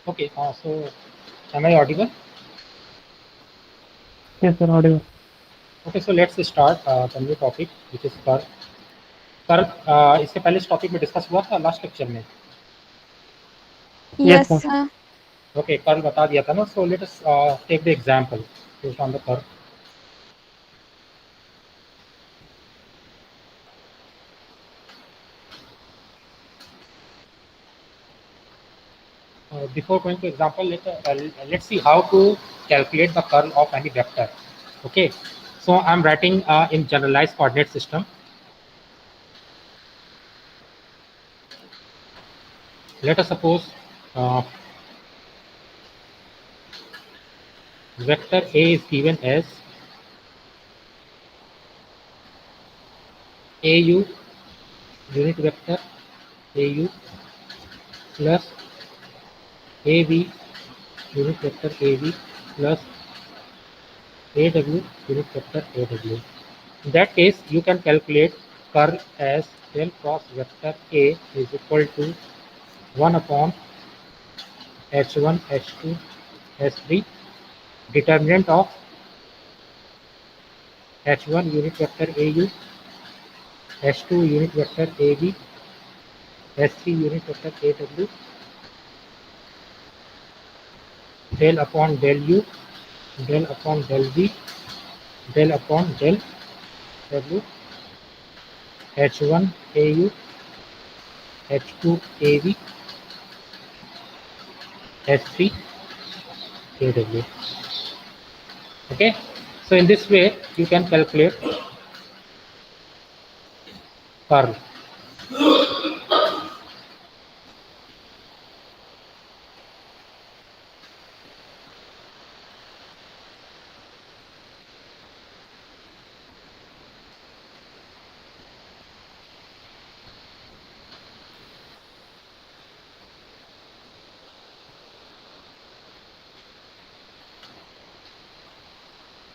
Okay, so am I audible? Yes, sir, audible. Okay, so let's start the new topic, which is curve. Curve इससे पहले इस topic में discuss हुआ था last lecture में. Yes, Yes, sir. sir. Okay, curve बता दिया था ना. So let us take the example based on the curve. Before going to example, let's see how to calculate the curl of any vector. Okay, so I'm writing in generalized coordinate system. Let us suppose uh, vector A is given as AU unit vector AU plus AB unit vector AB plus AW unit vector AW. In that case, you can calculate curl as del cross vector A is equal to 1 upon H1, H2, H3. Determinant of H1 unit vector AU, H2 unit vector AB, H3 unit vector AW, del upon del U, del upon del V, del upon del W, H1 AU, H2 AV, H3 AW. Okay, so in this way you can calculate curl.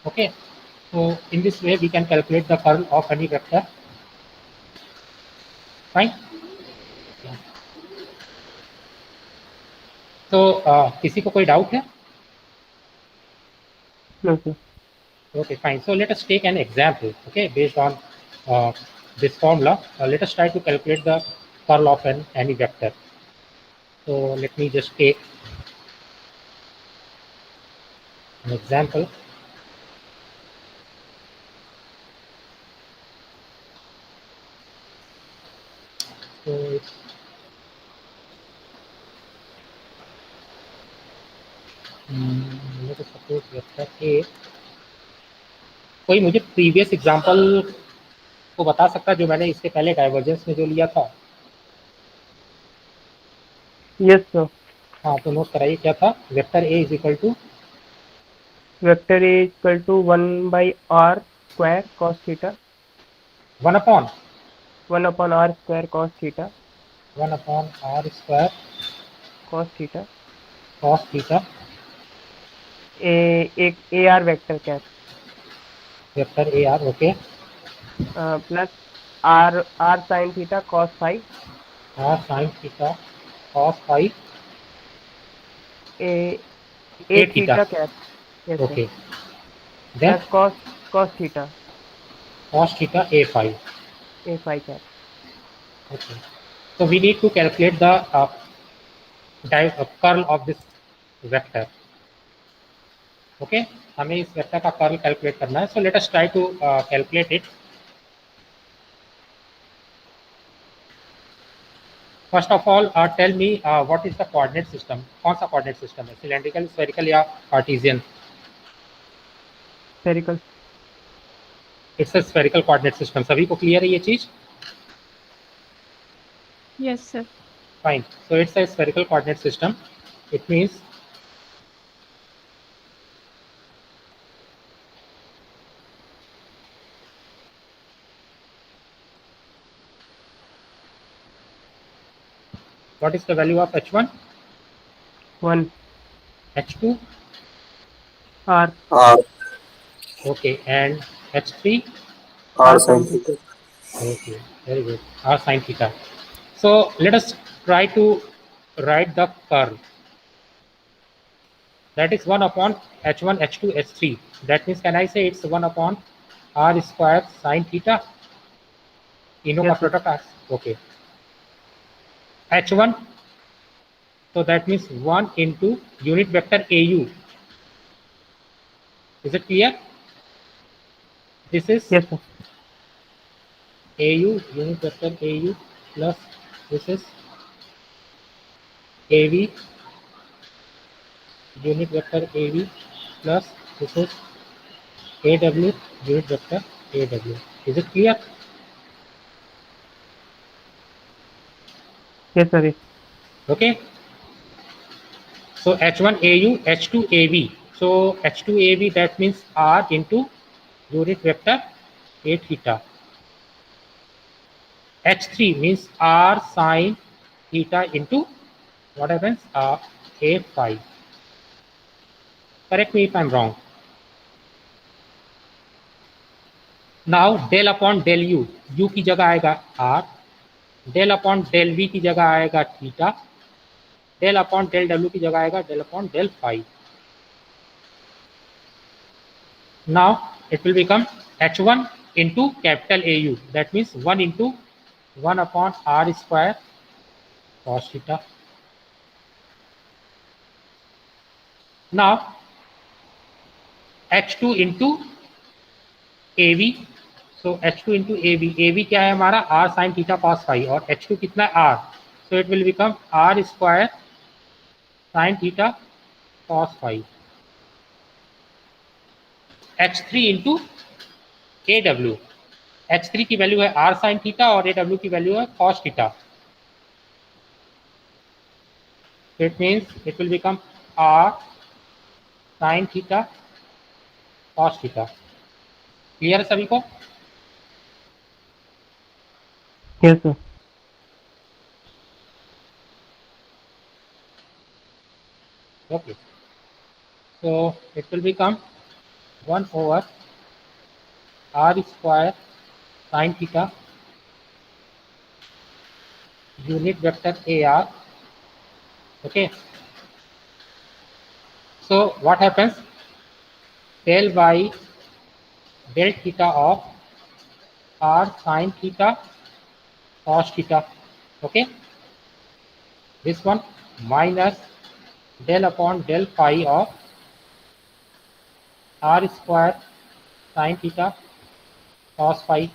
Okay, so in this way we can calculate the curl of any vector. Fine. तो किसी को कोई doubt है? No, sir. Okay, fine. So let us take an example. Okay, based on this formula, let us try to calculate the curl of any vector. So let me just take an example. So it's let us suppose vector A. कोई मुझे previous example को बता सकता है जो मैंने इसके पहले डाइवर्जेंस में जो लिया था? Yes, sir. हाँ, तो नोट कराइए क्या था. Vector A is equal to Vector A is equal to 1 by R square cos theta. 1 upon 1 upon R square cos theta. 1 upon are square Cos theta. Cos theta एक AR vector cap. Vector A R. Okay, Plus R sin theta cos phi. R sine theta cos phi A A A थीटा. theta cap. Yes, sir. Okay, then Plus cos theta. cos theta a phi. A phi cap. Okay, so we need to calculate the curl of this vector. Okay, हमें इस vector का curl calculate करना है. So let us try to calculate it. First of all tell me what is the coordinate system. कौन सा coordinate system है? Cylindrical, spherical या Cartesian? Spherical. It's a spherical coordinate system. सभी को clear है ये चीज? Yes, sir. Fine. So it's a spherical coordinate system. It means what is the value of h1, 1 h2, R okay, and h3? R sin theta. Okay, very good. R sin theta. So let us try to write the curl. that is 1 upon h1 h2 h3. That means can I say it's 1 upon r square sin theta? इनों का Yes, sir. Product okay h1, so that means 1 into unit vector au. Is it clear? This is Yes, sir. au, unit vector au, plus this is av, unit vector av, plus this is aw, unit vector aw. Is it clear? Yes, sir. Yes. Okay, so h1 au, h2 av. So h2 av, that means r into unit vector a theta. h3 means r sine theta into what happens, a phi. Correct me if I'm wrong. Now del upon del u, u की जगह आएगा R, del upon del V की जगह आएगा theta, del upon del W की जगह आएगा del upon del phi. Now it will become h1 into capital AU, that means 1 into 1 upon r square cos theta. Now h2 into AV, so h2 into AV क्या है हमारा r sin theta cos phi, और h2 कितना है r, so it will become r square sin theta cos phi. h3 into AW, h3 की value है r sin theta और AW की वैल्यू है cos theta. It means it will become r sin theta cos theta. Clear है सभी को? Yes, sir. Okay, so it will become 1 over r square sin theta unit vector AR. Okay, so what happens, del by del theta of r sin theta cos theta. Okay, this one minus del upon del phi of r square sin theta cos phi.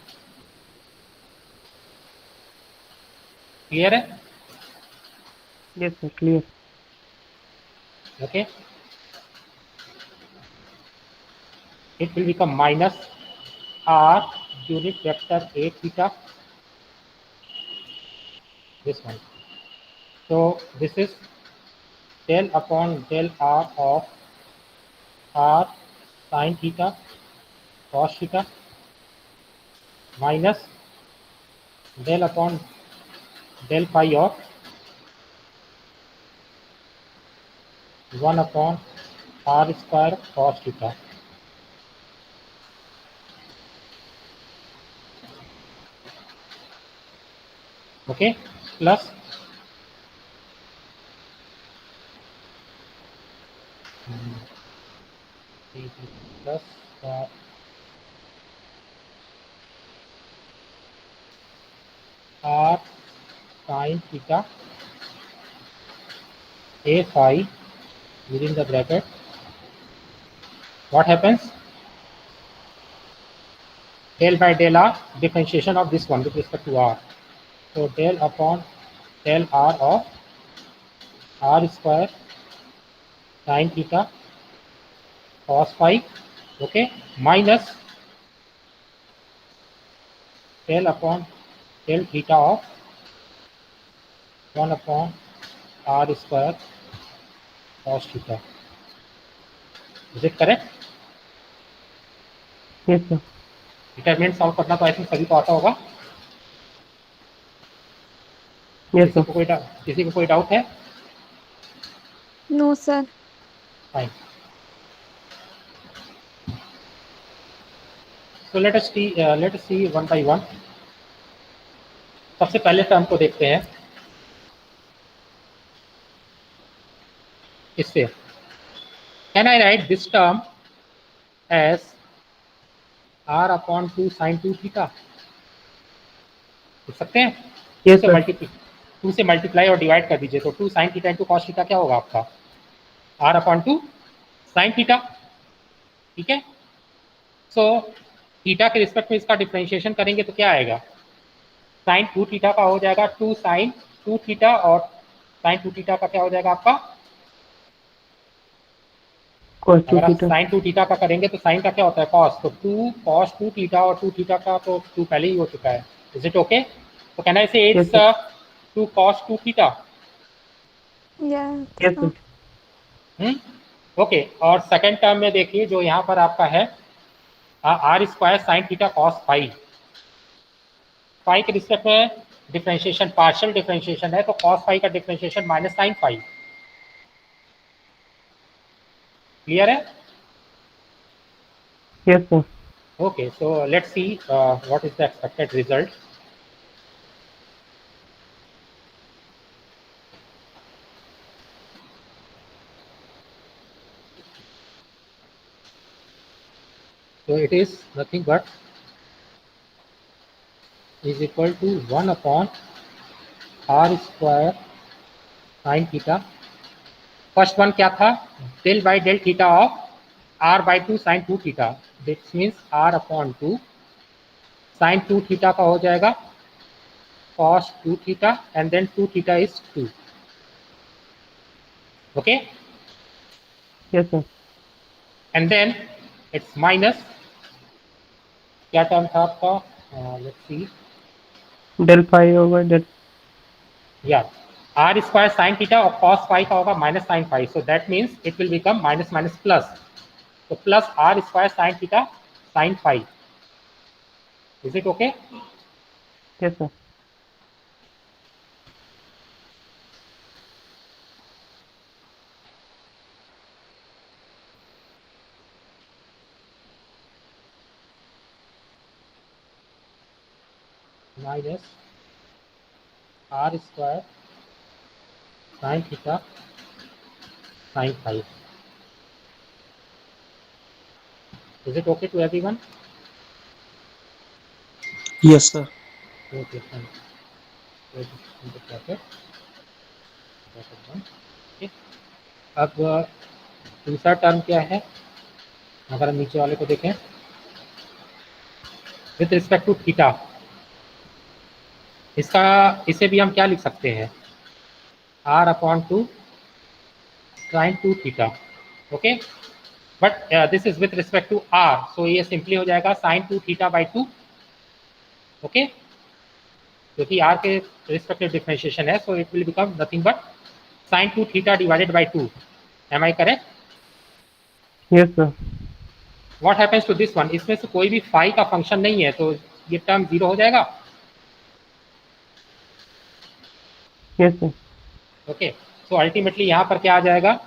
Clear है? Yes, sir. Clear. Okay, it will become minus r unit vector a theta, this one. So this is del upon del r of r sin theta cos theta minus del upon del phi of 1 upon r square cos theta. Okay, plus plus r sin theta a phi within the bracket. What happens? Del by del r, differentiation of this one with respect to r. So del upon del r of r square sin theta cos phi, okay, minus del upon del theta of 1 upon r square cos theta. Is it correct? Yes, sir. Determinant solve करना तो I think सभी को आता होगा. Yes, sir. किसी को कोई doubt है? No, sir. Fine. So let us see one by one. सबसे पहले टर्म को देखते हैं. इससे can I write this term as r upon 2 sine 2 theta? लिख सकते हैं? Yes sir. 2 से मल्टीप्लाई और डिवाइड कर दीजिए, तो 2 sine theta into cos theta क्या होगा आपका? r upon 2 sine theta. ठीक है, सो थीटा के रिस्पेक्ट में इसका डिफ्रेंशिएशन करेंगे तो क्या आएगा? साइन 2 थीटा का हो जाएगा 2 साइन 2 थीटा, और साइन 2 थीटा का क्या हो जाएगा आपका? cos 2 अगर आप थीटा। साइन 2 थीटा का करेंगे तो साइन का क्या होता है? कॉस। तो 2 कॉस 2 थीटा, और 2 थीटा का तो 2 पहले ही हो चुका है। Is it okay? तो can I say yes it's sir. 2 cos 2 theta? Yes. Yes sir. Okay, और सेकेंड टर्म में देखिए जो यहाँ पर आपका है R square sine theta cos five. Five के रिस्पेक्ट में डिफ्रेंशिएशन पार्शियल डिफ्रेंशिएशन है, तो कॉस फाइव का differentiation minus sine five. Clear है? Yes sir. Okay, so let's see what is the expected result. So it is nothing but is equal to 1 upon r square sin theta. First one क्या था? Del by del theta of r by 2 sine 2 theta, this means r upon 2 sine 2 theta का हो जाएगा cos 2 theta, and then 2 theta is 2. Okay, yes sir. And then it's minus, क्या term था आपका? Let's see, del phi होगा del. या r square sine theta और cos five का होगा minus sine five, so that means it will become minus minus plus, तो plus r square sine theta sine five. Is it okay? Yes sir. Minus r square sine theta sine five. Is it okay to everyone? Yes, sir. Okay, fine. अब दूसरा term क्या है? अगर हम नीचे वाले को देखें, विथ रिस्पेक्ट टू थीटा, इसका इसे भी हम क्या लिख सकते हैं? r upon 2 sine 2 theta. Okay, but this is with respect to r, so ये सिंपली हो जाएगा साइन 2 थीटा बाई 2. ओके, क्योंकि r के रिस्पेक्ट में डिफरेंशिएशन है, so it will become nothing but sine 2 theta divided by 2. Am I correct? Yes sir. What happens to this one? इसमें से कोई भी फाई का फंक्शन नहीं है, तो ये टर्म जीरो हो जाएगा. Yes sir. Okay, so ultimately यहाँ पर क्या आ जाएगा?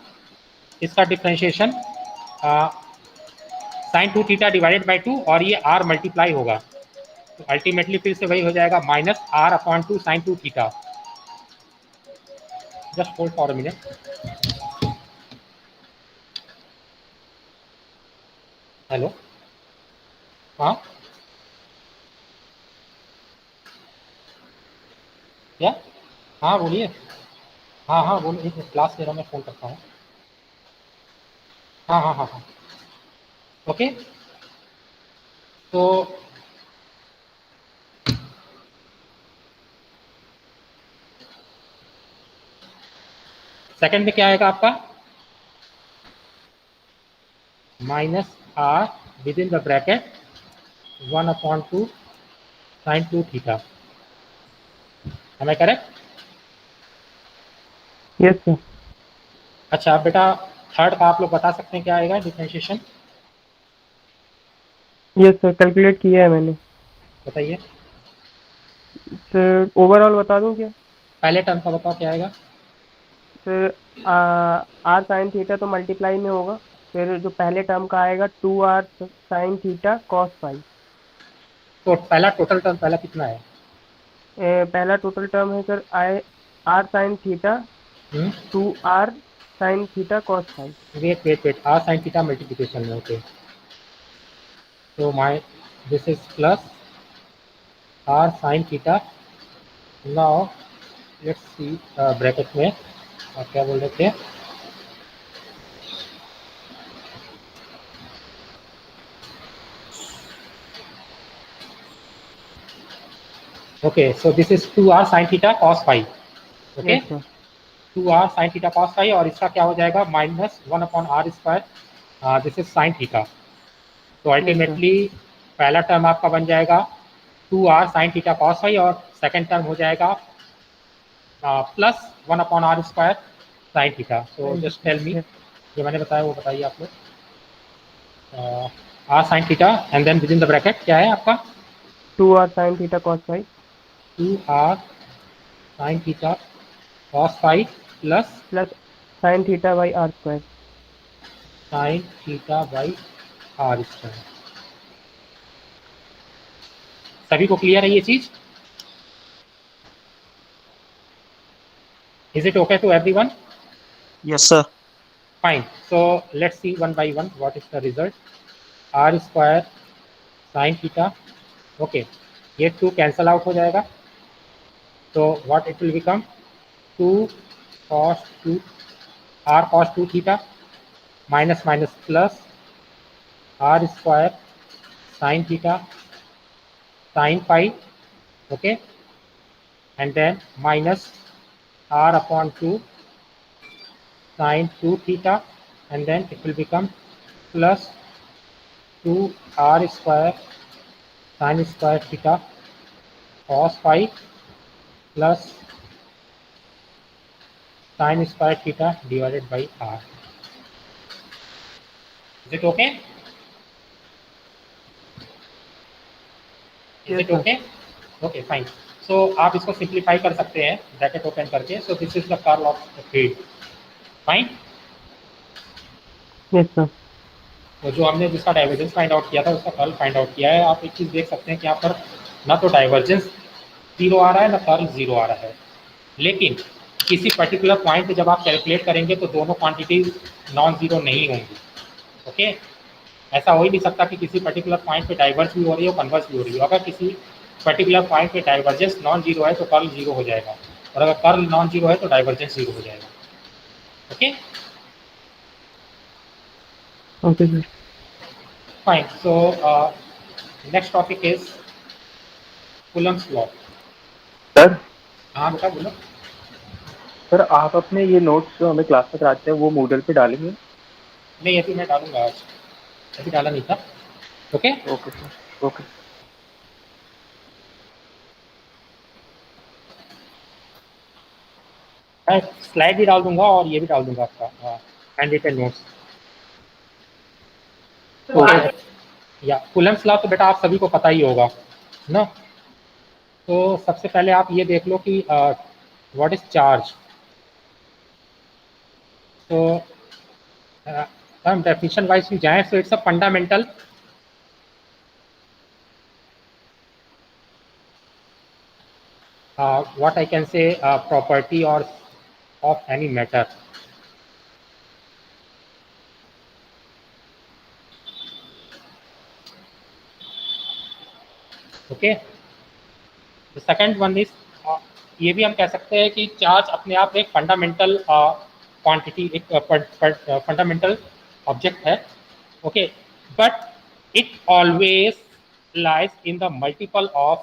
इसका differentiation sine 2 theta divided by 2, और ये r मल्टीप्लाई होगा, तो अल्टीमेटली फिर से वही हो जाएगा minus r upon 2 sine 2 theta. Just hold for a minute. Hello, हाँ क्या? हाँ बोलिए. हाँ हाँ बोलिए, एक क्लास ले रहा हूँ मैं, फ़ोन करता हूँ. हाँ हाँ हाँ हाँ. ओके, तो सेकंड में क्या आएगा आपका? Minus r with in the bracket 1 upon 2 sine 2 theta. Am I correct? Yes sir. अच्छा बेटा, थर्ड का आप लोग बता सकते हैं क्या आएगा डिफरेंशिएशन? यस सर, कैलकुलेट किया है मैंने। बताइए. सर ओवरऑल बता दूं क्या? पहले टर्म का बताओ क्या आएगा? सर आर साइन थीटा तो मल्टीप्लाई में होगा, फिर जो पहले टर्म का आएगा 2r sine theta cos five. तो पहला टोटल टर्म पहला कितना है? पहला टोटल टर्म है sir r sine theta hmm, 2r sine theta cos phi. Wait r sin theta multiplication में, ओके। तो my this is plus r sin theta। Now let's see bracket में आप क्या बोल रहे थे? Okay, so this is 2r sin theta cos phi, okay. Yes sir. 2r sin theta cos phi, और इसका क्या हो जाएगा? Minus 1/r square, this is sin theta। तो अल्टीमेटली पहला टर्म आपका बन जाएगा 2r sin theta cos phi, और सेकंड टर्म हो जाएगा plus 1/r square sin theta. तो जस्ट टेल मी, जो मैंने बताया वो बताइए आप लोग। r sin theta and then with in the bracket क्या है आपका? 2r sine theta cos phi 2r sin theta cos phi plus plus sine theta by r square. sin theta by r square. सभी को clear है ये चीज? Is it okay to everyone? Yes, sir. Fine. So let's see one by one what is the result. R square sin theta, okay, ये 2 cancel out हो जाएगा, तो what it will become 2 cos 2 r cos 2 theta minus minus plus r square sin theta sin phi, okay, and then minus r upon 2 sin 2 theta, and then it will become plus 2r square sin square theta cos phi plus sin square theta divided by r. Is it okay? Is Yes, it sir. okay? Okay, fine. So आप इसको simplify कर सकते हैं bracket open करके. So this is the curl of the field. Fine. Yes sir. तो जो हमने जिसका डाइवर्जेंस फाइंड आउट किया था उसका कर्ल फाइंड आउट किया है. आप एक चीज़ देख सकते हैं कि यहाँ पर ना तो डाइवर्जेंस 0 आ रहा है ना कर्ल 0 आ रहा है, लेकिन किसी पर्टिकुलर पॉइंट पे जब आप कैलकुलेट करेंगे तो दोनों क्वांटिटीज नॉन जीरो नहीं होंगी. ओके, ऐसा हो ही नहीं सकता कि किसी पर्टिकुलर पॉइंट पे डाइवर्स भी हो रही हो कन्वर्स भी हो रही हो. अगर किसी पर्टिकुलर पॉइंट पे डाइवर्जेंस नॉन जीरो है तो कर्ल जीरो हो जाएगा, और अगर कर्ल नॉन जीरो है तो डाइवर्जेंस जीरो हो जाएगा. Okay okay sir. Fine. So next topic is Coulomb's law. Sir हाँ बेटा बोलो. सर आप अपने ये नोट्स जो हमें क्लास में कराते हैं वो मूडल पे डालेंगे? नहीं अभी मैं डालूंगा, आज अभी डाला नहीं था. Okay okay sir. ओके. मैं स्लाइड भी डाल दूंगा और ये भी डाल दूंगा आपका हैंड रिटन नोट्स. या कूलम्स लॉ तो बेटा आप सभी को पता ही होगा ना. तो सबसे पहले आप ये देख लो कि व्हाट इज चार्ज. तो हम डेफिनेशन वाइज भी जाएं, सो it's a fundamental what I can say property or of any matter. Okay, the second one is ये भी हम कह सकते हैं कि चार्ज अपने आप एक फंडामेंटल क्वांटिटी, एक फंडामेंटल ऑब्जेक्ट है. Okay, but it always lies in the multiple of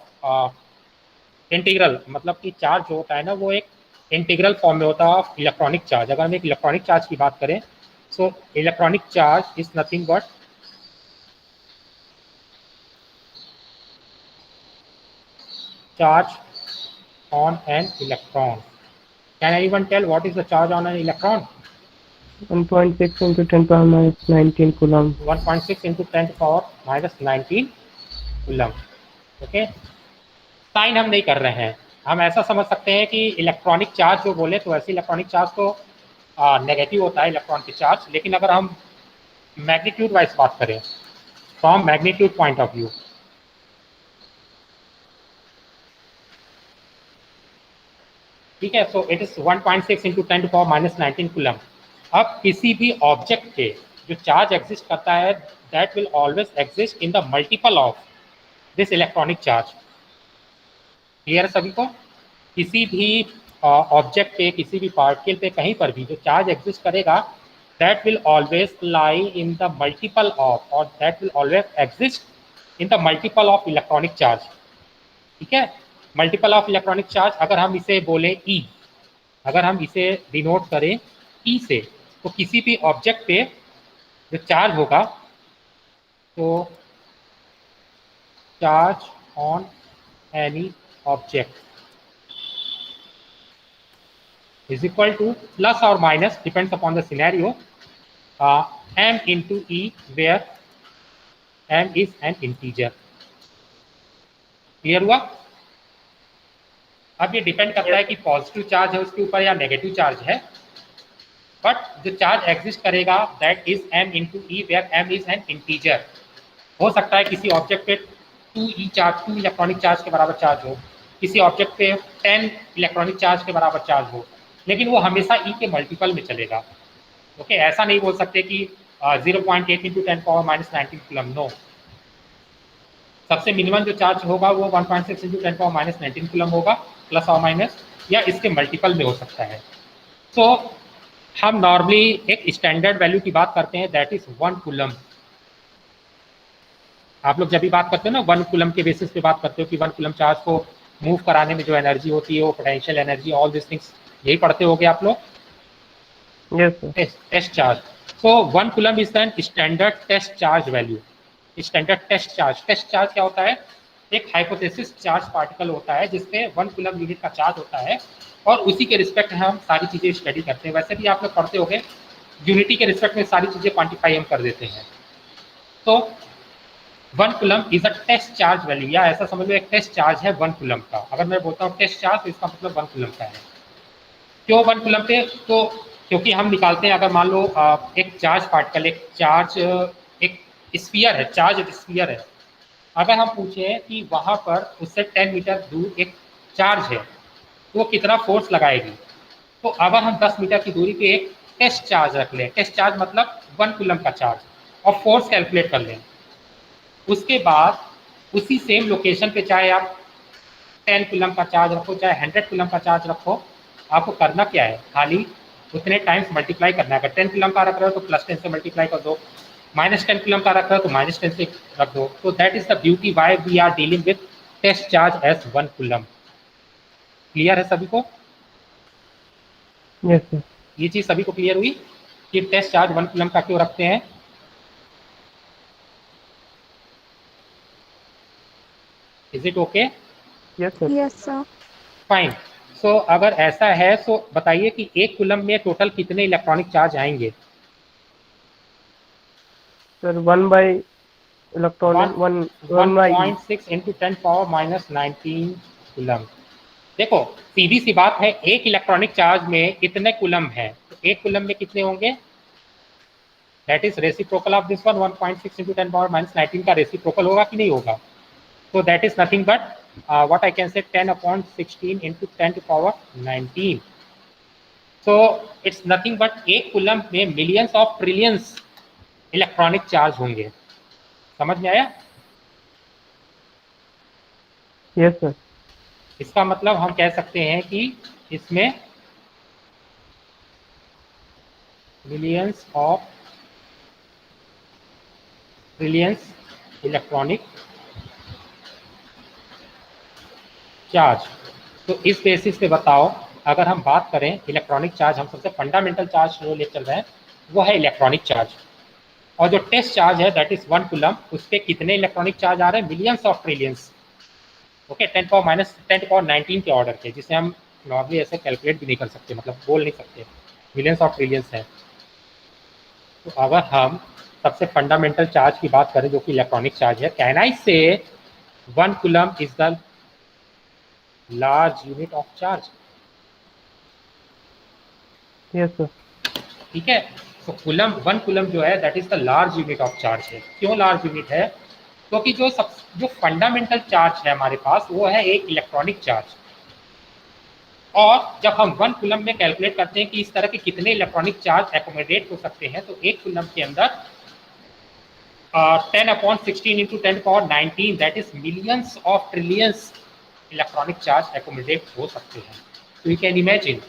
integral. मतलब कि चार्ज जो होता है ना वो एक इंटीग्रल फॉर्म में होता है ऑफ इलेक्ट्रॉनिक चार्ज. अगर हम एक इलेक्ट्रॉनिक चार्ज की बात करें, so electronic charge is nothing but charge on an electron. Can anyone tell what is the charge on an electron? 1.6 into 10 power minus 19 coulomb. 1.6 into 10 to power minus 19 coulomb. Okay, sign हम नहीं कर रहे हैं. हम ऐसा समझ सकते हैं कि इलेक्ट्रॉनिक चार्ज जो बोले तो वैसे इलेक्ट्रॉनिक चार्ज तो नेगेटिव होता है इलेक्ट्रॉन की चार्ज, लेकिन अगर हम मैग्नीट्यूड वाइज बात करें from magnitude point of view, ठीक है, so it is 1.6 into 10 to power minus 19 coulomb. अब किसी भी ऑब्जेक्ट पे जो चार्ज एग्जिस्ट करता है that will always exist in the multiple of this electronic charge. Clear है सभी को? किसी भी ऑब्जेक्ट पे, किसी भी पार्टिकल पे, कहीं पर भी जो चार्ज एग्जिस्ट करेगा that will always lie in the multiple of, और that will always exist in the multiple of electronic charge. ठीक है, मल्टीपल ऑफ इलेक्ट्रॉनिक चार्ज। अगर हम इसे बोले ई, अगर हम इसे डिनोट करें ई से, तो किसी भी ऑब्जेक्ट पे जो चार्ज होगा, तो charge on any object is equal to plus or minus, depends upon the scenario, m into e, where m is an integer। Clear हुआ? अब ये डिपेंड करता है कि पॉजिटिव चार्ज है उसके ऊपर या नेगेटिव चार्ज है, बट जो चार्ज एग्जिस्ट करेगा that is m into e, where m is an integer। हो सकता है किसी ऑब्जेक्ट पे 2e चार्ज, 2 इलेक्ट्रॉनिक चार्ज के बराबर चार्ज हो, किसी ऑब्जेक्ट पे 10 इलेक्ट्रॉनिक चार्ज के बराबर चार्ज हो, लेकिन वो हमेशा ई के मल्टीपल में चलेगा। ओके, ऐसा नहीं बोल सकते कि 0.8 इंटू 10⁻⁻19 कूलम, नो। सबसे मिनिमम जो चार्ज होगा वो 1.6 इंटू 10⁻⁻19 कूलम होगा, प्लस और माइनस, या इसके मल्टीपल में हो सकता है। तो हम नॉर्मली एक स्टैंडर्ड वैल्यू की बात करते हैं दैट इज 1 कूलम। आप लोग जब भी बात करते हो ना 1 कूलम के बेसिस पे बात करते हो कि 1 कूलम चार्ज को मूव कराने में जो एनर्जी होती है वो potential energy, all this things, यही पढ़ते होगे आप लोग। Test charge. So 1 coulomb is than standard test charge value. Standard test charge, test charge क्या होता है? एक हाइपोथेसिस चार्ज पार्टिकल होता है जिसपे 1 कूलम यूनिट का चार्ज होता है, और उसी के रिस्पेक्ट हम सारी चीज़ें स्टडी करते हैं। वैसे भी आप लोग पढ़ते होंगे यूनिटी के रिस्पेक्ट में सारी चीज़ें क्वान्टिफाई हम कर देते हैं। तो 1 coulomb is a test charge value, या ऐसा समझ लो एक टेस्ट चार्ज है 1 कूलम का। अगर मैं बोलता हूँ टेस्ट चार्ज तो इसका मतलब 1 कूलम का है। क्यों 1 कूलम पे? तो क्योंकि हम निकालते हैं, अगर मान लो एक चार्ज पार्टिकल, एक चार्ज, एक स्फीयर है, चार्ज स्फीयर है, अगर हम पूछें कि वहाँ पर उससे 10 मीटर दूर एक चार्ज है तो वो कितना फोर्स लगाएगी, तो अगर हम 10 मीटर की दूरी पे एक टेस्ट चार्ज रख लें, टेस्ट चार्ज मतलब 1 कूलम का चार्ज, और फोर्स कैलकुलेट कर लें, उसके बाद उसी सेम लोकेशन पे चाहे आप 10 कूलम का चार्ज रखो चाहे 100 कूलम का चार्ज रखो, आपको करना क्या है? खाली उतने टाइम्स मल्टीप्लाई करना है। अगर 10 कूलम का रख रहे हो तो +10 से मल्टीप्लाई कर दो, -10 कूलम का रख रहे हो तो -10 से रख दो। तो that is the beauty why we are dealing with test charge as 1 coulomb. Clear है सभी को? Yes sir. ये चीज सभी को क्लियर हुई कि टेस्ट चार्ज 1 कूलम का क्यों रखते हैं? Is it okay? Yes sir. Yes, sir. Fine. So अगर ऐसा है तो बताइए कि 1 कूलम में टोटल कितने इलेक्ट्रॉनिक चार्ज आएंगे? Sir 1 by electronic 1.6 into 10⁻⁻19 coulomb. देखो सीधी सी बात है, एक इलेक्ट्रॉनिक चार्ज में इतने कूलम है, तो 1 कूलम में कितने होंगे? That is reciprocal of this one, 1.6 into 10⁻⁻19 का रेसिप्रोकल होगा कि नहीं होगा? तो that is nothing but what I can say 10/16 into 10⁻19। so it's nothing but 1 coulomb में millions of trillions electronic charge होंगे। समझ में आया? Yes sir. इसका मतलब हम कह सकते हैं कि इसमें millions of trillions electronic charge. तो इस बेसिस पे बताओ, अगर हम बात करें इलेक्ट्रॉनिक चार्ज, हम सबसे फंडामेंटल चार्ज जो ले चल रहे हैं वो है इलेक्ट्रॉनिक चार्ज, और जो टेस्ट चार्ज है दैट इज 1 कूलम, उस पर कितने इलेक्ट्रॉनिक चार्ज आ रहे हैं? Millions of trillions. ओके, 10⁻19 के ऑर्डर के, जिसे हम नॉर्मली ऐसे कैलकुलेट भी नहीं कर सकते, मतलब बोल नहीं सकते, मिलियंस ऑफ ट्रिलियंस है। तो अगर हम सबसे फंडामेंटल चार्ज की बात करें जो कि इलेक्ट्रॉनिक चार्ज है, कैन आई से 1 coulomb is the large unit of charge? Yes sir. ठीक है, तो कूलम 1 कूलम जो है that is the large unit of charge है। क्यों लार्ज यूनिट है? क्योंकि जो फंडामेंटल चार्ज है हमारे पास वो है एक इलेक्ट्रॉनिक चार्ज, और जब हम 1 कूलम में कैलकुलेट करते हैं कि इस तरह के कितने इलेक्ट्रॉनिक चार्ज एकोमोडेट हो सकते हैं, तो 1 कूलम के अंदर 10/16 into 10⁻19 that is millions of trillions electronic charge accommodate हो सकते हैं. तो you can imagine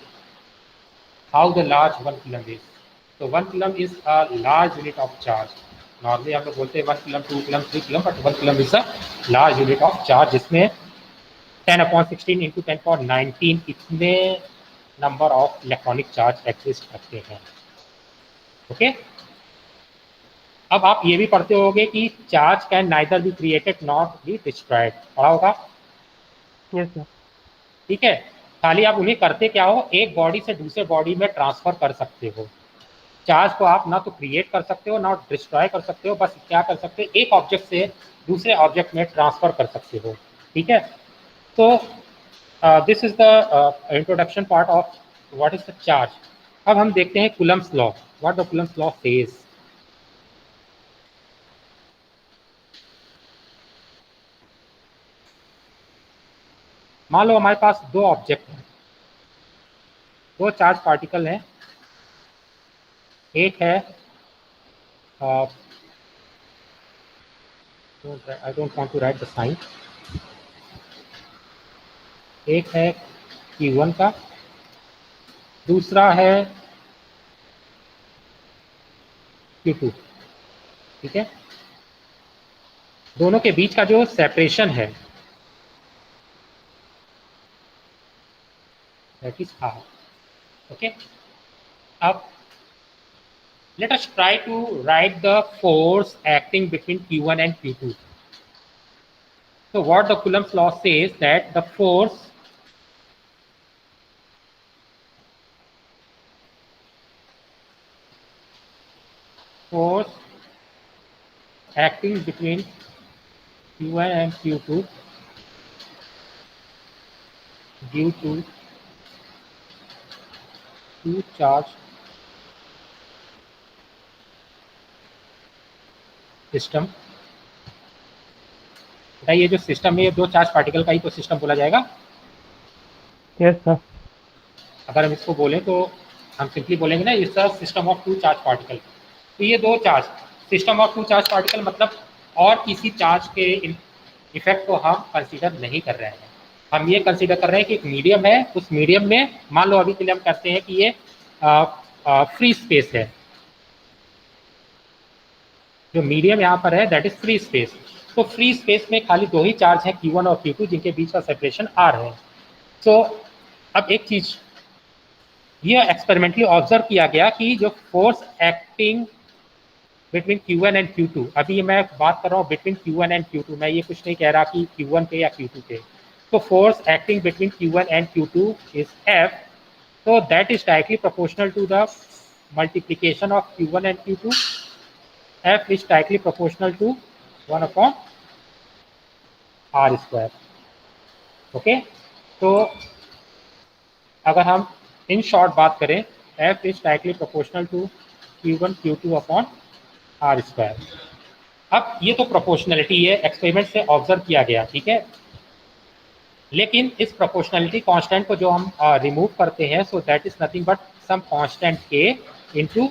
how the large 1 coulomb is. तो 1 coulomb is a large unit of charge. Normally हम लोग बोलते हैं 1 coulomb, 2 coulomb, 3 coulomb, but 1 coulomb is a large unit of charge जिसमें 10/16 into 10⁻19 इतने number of electronic charge exist करते हैं. Okay. अब आप ये भी पढ़ते होंगे कि charge can neither be created not be destroyed. पढ़ा होगा. Yes sir. ठीक है. खाली आप उन्हें करते क्या हो, एक बॉडी से दूसरे बॉडी में ट्रांसफर कर सकते हो. चार्ज को आप ना तो क्रिएट कर सकते हो ना डिस्ट्रॉय कर सकते हो, बस क्या कर सकते हो, एक ऑब्जेक्ट से दूसरे ऑब्जेक्ट में ट्रांसफर कर सकते हो. ठीक है. तो this is the introduction part of what is the charge. अब हम देखते हैं Coulomb's law. What the Coulomb's law says. मान लो हमारे पास दो ऑब्जेक्ट हैं, दो चार्ज पार्टिकल हैं. एक है I don't want to write the sign. एक है Q1 का, दूसरा है Q2. ठीक है. दोनों के बीच का जो सेपरेशन है दैट इज R. ओके. अब let us try to write the force acting between Q1 and Q2. So what the Coulomb's law says that the force acting between Q1 and Q2 due to two charge system. बेटा ये जो system है ये दो charge particle का ही तो system बोला जाएगा. Yes sir. अगर हम इसको बोलें तो हम सिंपली बोलेंगे ना it's a system of two charge particle. तो ये दो charge, system of two charge particle मतलब और किसी चार्ज के इफेक्ट को हम कंसीडर नहीं कर रहे हैं. हम ये कंसीडर कर रहे हैं कि एक मीडियम है, उस मीडियम में मान लो अभी के लिए हम कहते हैं कि ये फ्री स्पेस है. जो मीडियम यहाँ पर है दैट इज फ्री स्पेस. तो फ्री स्पेस में खाली दो ही चार्ज हैं Q1 और Q2 जिनके बीच का सेपरेशन R है. तो अब एक चीज ये एक्सपेरिमेंटली ऑब्जर्व किया गया कि जो force acting between Q1 and Q2, अभी मैं बात कर रहा हूँ बिटवीन Q1 एंड Q2, मैं ये कुछ नहीं कह रहा कि Q1 पे या Q2 पे. तो force acting between Q1 and Q2 is F. तो that is directly proportional to the multiplication of Q1 and Q2. F is directly proportional to 1/r². Okay. तो अगर हम इन शॉर्ट बात करें, F is directly proportional to Q1 Q2/r². अब ये तो proportionality है, एक्सपेरिमेंट से ऑब्जर्व किया गया. ठीक है. लेकिन इस प्रोपोर्शनलिटी कांस्टेंट को जो हम रिमूव करते हैं, so that is nothing but some constant K into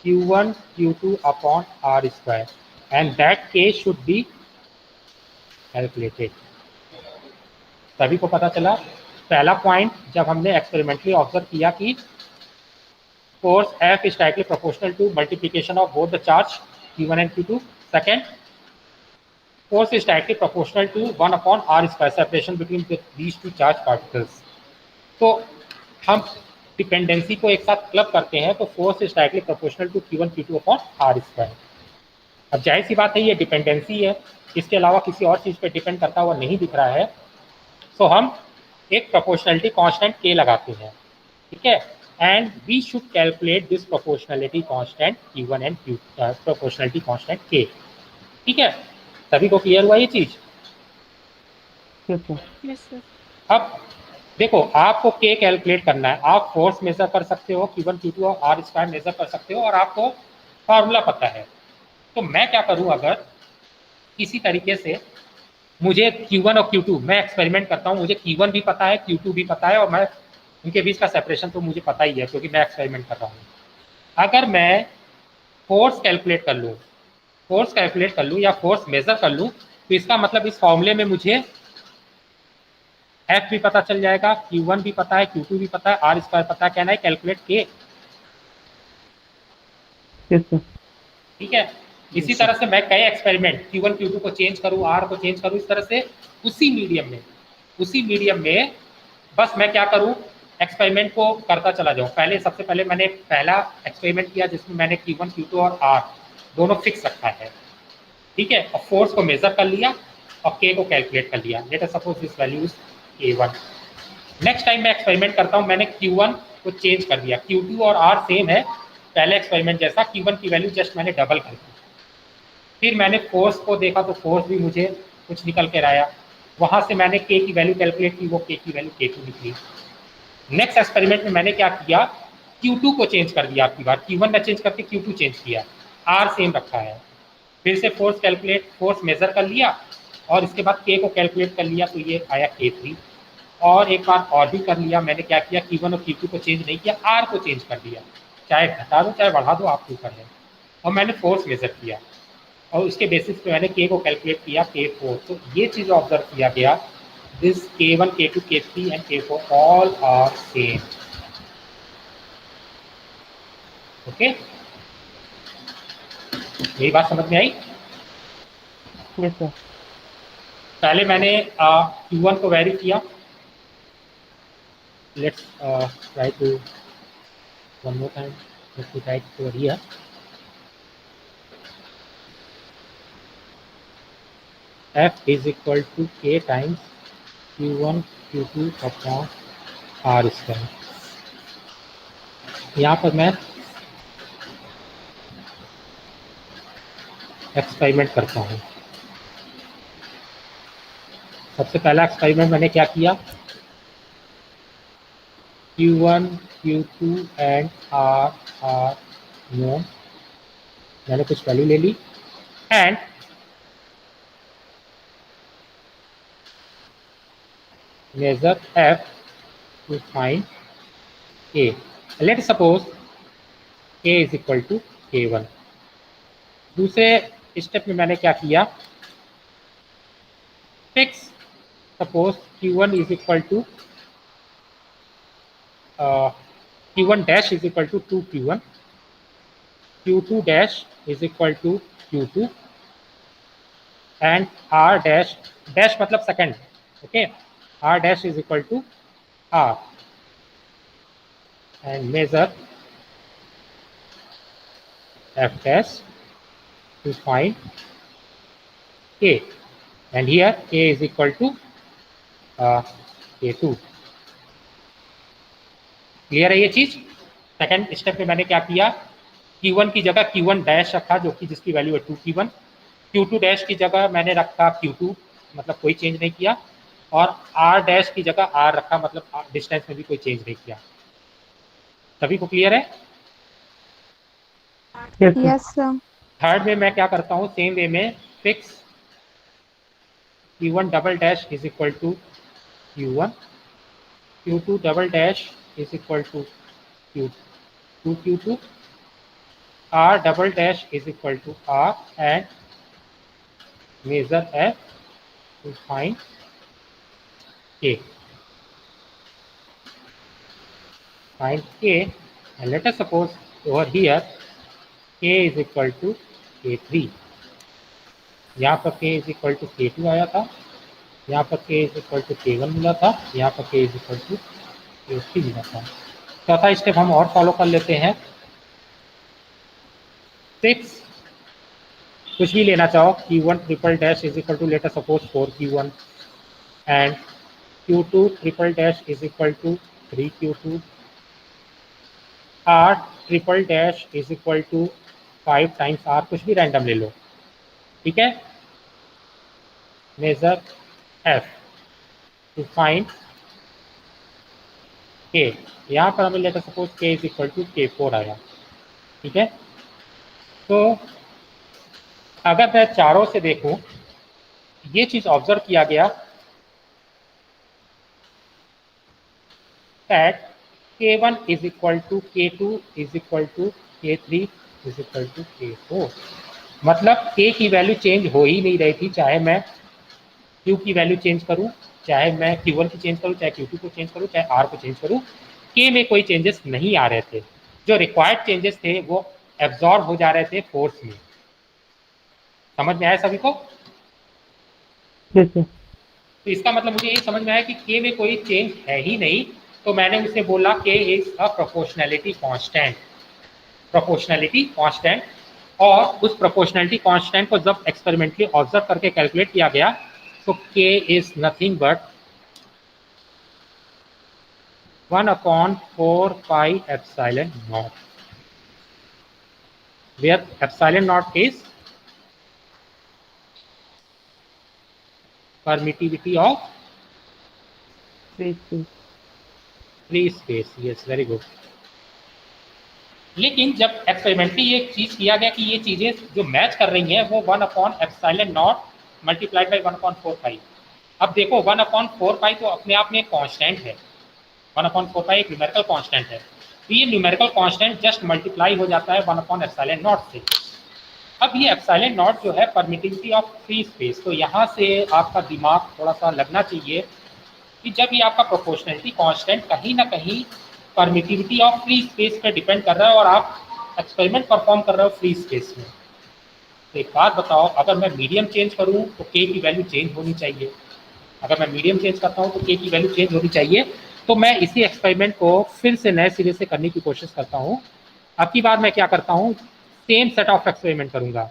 Q1 Q2/r², and that K should be calculated. सभी को पता चला. पहला पॉइंट जब हमने एक्सपेरिमेंटली ऑब्जर्व किया कि force F is directly proportional to multiplication of both the charge Q1 and Q2. Second, force is directly proportional to 1/r², separation between these two charge particles. तो हम डिपेंडेंसी को एक साथ club करते हैं तो force is directly proportional to Q1 Q2/r². अब जाहिर सी बात है ये डिपेंडेंसी है, इसके अलावा किसी और चीज़ पे डिपेंड करता हुआ नहीं दिख रहा है. सो हम एक प्रोपोर्शनलिटी कांस्टेंट K लगाते हैं. ठीक है. And we should calculate this proportionality constant Q1 and proportionality constant K. ठीक है. सभी को क्लियर हुआ ये चीज़? Yes sir. अब देखो आपको K कैलकुलेट करना है. आप फोर्स मेजर कर सकते हो, Q1 Q2 और R² मेजर कर सकते हो और आपको फार्मूला पता है. तो मैं क्या करूं, अगर किसी तरीके से मुझे Q1 और Q2, मैं एक्सपेरिमेंट करता हूं, मुझे Q1 भी पता है, Q2 भी पता है और मैं उनके बीच का सेपरेशन तो मुझे पता ही है क्योंकि मैं एक्सपेरिमेंट कर रहा हूँ। अगर मैं फोर्स कैलकुलेट कर लूँ या फोर्स मेजर कर लूँ तो इसका मतलब इस फॉर्मूले में मुझे F भी पता चल जाएगा, Q1 भी पता है, Q2 भी पता है, R स्क्वायर पता है, कहना है कैलकुलेट K। Yes sir. ठीक है, इसी तरह से मैं कई एक्सपेरिमेंट Q1 Q2 को चेंज करूँ, R को चेंज करूँ, इस तरह से उसी मीडियम में बस मैं क्या करूँ, एक्सपेरिमेंट को करता चला जाऊँ। सबसे पहले मैंने पहला एक्सपेरिमेंट किया जिसमें मैंने Q1 Q2 और R दोनों फिक्स रखा है। ठीक है, और फोर्स को मेजर कर लिया और K को कैलकुलेट कर लिया। Late us suppose this value is K1। Next time मैं एक्सपेरिमेंट करता हूँ, मैंने Q1 को चेंज कर दिया, Q2 और R सेम है पहले एक्सपेरिमेंट जैसा, Q1 की वैल्यू जस्ट मैंने डबल कर दी। फिर मैंने फोर्स को देखा तो फोर्स भी मुझे कुछ निकल कर आया, वहां से मैंने K की वैल्यू कैलकुलेट की, वो K की वैल्यू K2 निकली। नेक्स्ट एक्सपेरिमेंट में मैंने क्या किया, Q2 को चेंज कर दिया, आपकी बार Q1 ने चेंज करके Q2 चेंज किया, R सेम रखा है। फिर से फोर्स मेजर कर लिया और इसके बाद K को कैलकुलेट कर लिया तो ये आया K3। और एक बार और भी कर लिया, मैंने क्या किया, Q1 और Q2 को चेंज नहीं किया, R को चेंज कर दिया, चाहे घटा दो चाहे बढ़ा दो आपके ऊपर है। और मैंने फोर्स मेजर किया और उसके बेसिस पे मैंने K को कैलकुलेट किया, K4। तो ये चीज़ ऑब्जर्व किया गया, this K1 K2 K3 and K4 all are same. Okay, यही बात समझ में आई? Yes sir. पहले मैंने Q1 को वेरी किया। Let's try to one more time, let's to write over here. F is equal to K times Q1 Q2 upon R square. यहाँ पर मैं एक्सपेरिमेंट करता हूँ। सबसे पहला एक्सपेरिमेंट मैंने क्या किया, Q1 Q2 and R are known, मैंने कुछ वैल्यू ले ली and measure F to find K. Let's suppose K is equal to K1। दूसरे स्टेप में मैंने क्या किया, fix suppose Q1 is equal to Q1 dash is equal to 2Q1, Q2 dash is equal to Q2 and R dash मतलब second, okay, R dash is equal to R and measure F dash to find K, and here K is equal to K2। Clear है ये चीज? Second step में मैंने क्या किया, Q1 की जगह Q1 डैश रखा जो कि जिसकी वैल्यू है 2Q1, Q2 डैश की जगह मैंने रखा Q2, मतलब कोई चेंज नहीं किया, और R डैश की जगह R रखा, मतलब डिस्टेंस में भी कोई चेंज नहीं किया। सभी को क्लियर है? Yes, sir. थर्ड में मैं क्या करता हूँ, सेम वे में fix Q1 double dash is equal to Q1, Q2 double dash is equal to Q2, R double dash is equal to R and measure F to find K. Find K and let us suppose over here K is equal to K3। यहाँ पर K is equal to K2 आया था, यहाँ पर K is equal to K1 मिला था, यहाँ पर K is equal to K3 मिला था। चौथा स्टेप हम और फॉलो कर लेते हैं, फिक्स कुछ भी लेना चाहो, Q1 triple dash is equal to let us suppose 4Q1 and Q2 triple dash is equal to 3Q2, R triple dash is equal to 5 times R, कुछ भी रैंडम ले लो, ठीक है। Measure F to find K, यहाँ पर हमें let us suppose K is equal to K4 आया, ठीक है। तो अगर मैं चारों से देखूं, ये चीज ऑब्जर्व किया गया that K1 is equal to K2 is equal to K3 is equal to K4। मतलब K की वैल्यू चेंज हो ही नहीं रही थी, चाहे मैं Q की वैल्यू चेंज करूं, चाहे मैं Q1 की चेंज करूं, चाहे Q2 को चेंज करूं, चाहे R को चेंज करूं, K में कोई चेंजेस नहीं आ रहे थे। जो रिक्वायर्ड चेंजेस थे वो एब्जॉर्ब हो जा रहे थे फोर्स में। समझ में आया सभी को? Yes sir. तो इसका मतलब मुझे ये समझ में आया कि K में कोई चेंज है ही नहीं, तो मैंने उसे बोला K is a proportionality constant. Proportionality constant, और उस प्रोपोर्शनैलिटी कांस्टेंट को जब एक्सपेरिमेंटली ऑब्जर्व करके कैलकुलेट किया गया तो K is nothing but 1/4 pi epsilon not, where epsilon naught is permittivity of free space. Free space. Yes, very good. लेकिन जब एक्सपेरिमेंटली ये चीज किया गया कि ये चीजें जो मैच कर रही हैं वो 1/एप्सिलॉन नॉट मल्टीप्लाइड बाई 1/4 पाई। अब देखो 1/4 पाई तो अपने आप में एक कांस्टेंट है, 1/4 पाई एक न्यूमेरिकल कांस्टेंट है, तो ये न्यूमेरिकल कांस्टेंट जस्ट मल्टीप्लाई हो जाता है 1/एप्सिलॉन नॉट से। अब ये एप्सिलॉन नॉट जो है परमिटिविटी ऑफ फ्री स्पेस, तो यहाँ से आपका दिमाग थोड़ा सा लगना चाहिए कि जब ये आपका प्रोपोर्शनैलिटी कांस्टेंट कहीं ना कहीं परमिटिविटी ऑफ फ्री स्पेस पे डिपेंड कर रहा है और आप एक्सपेरिमेंट परफॉर्म कर रहे हो फ्री स्पेस में, तो एक बात बताओ, अगर मैं मीडियम चेंज करूँ तो K की वैल्यू चेंज होनी चाहिए। अगर मैं मीडियम चेंज करता हूँ तो K की वैल्यू चेंज होनी चाहिए। तो मैं इसी एक्सपेरिमेंट को फिर से नए सिरे से करने की कोशिश करता हूँ। अब की बार मैं क्या करता हूँ, सेम सेट ऑफ एक्सपेरिमेंट करूंगा।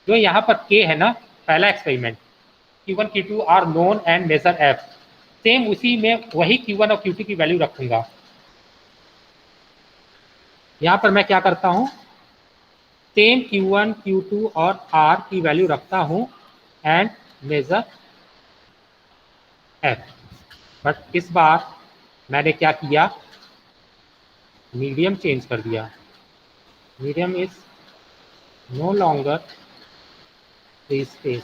जो यहाँ पर K है ना, पहला experiment Q1 Q2 are known and measure F, same उसी में वही Q1 और Q2 की वैल्यू रखूंगा। यहाँ पर मैं क्या करता हूँ, सेम Q1 Q2 और R की वैल्यू रखता हूँ एंड मेजर F। बट इस बार मैंने क्या किया, मीडियम चेंज कर दिया। Medium is no longer free space.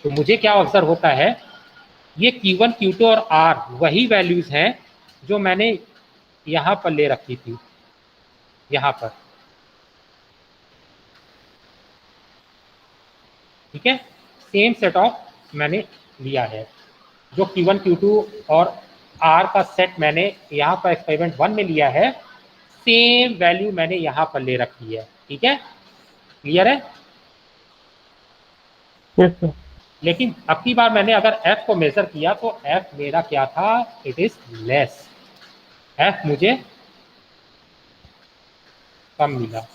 तो मुझे क्या ऑब्जर्व होता है, ये Q1 Q2 और R वही वैल्यूज हैं जो मैंने यहाँ पर ले रखी थी, यहाँ पर, ठीक है, सेम सेट ऑफ मैंने लिया है। जो Q1 Q2 और R का सेट मैंने यहाँ पर एक्सपेरिमेंट 1 में लिया है, सेम वैल्यू मैंने यहाँ पर ले रखी है। ठीक है, क्लियर है? Yes sir. लेकिन अब की बार मैंने अगर F को मेजर किया तो F मेरा क्या था, इट इज लेस। F मुझे कम मिला।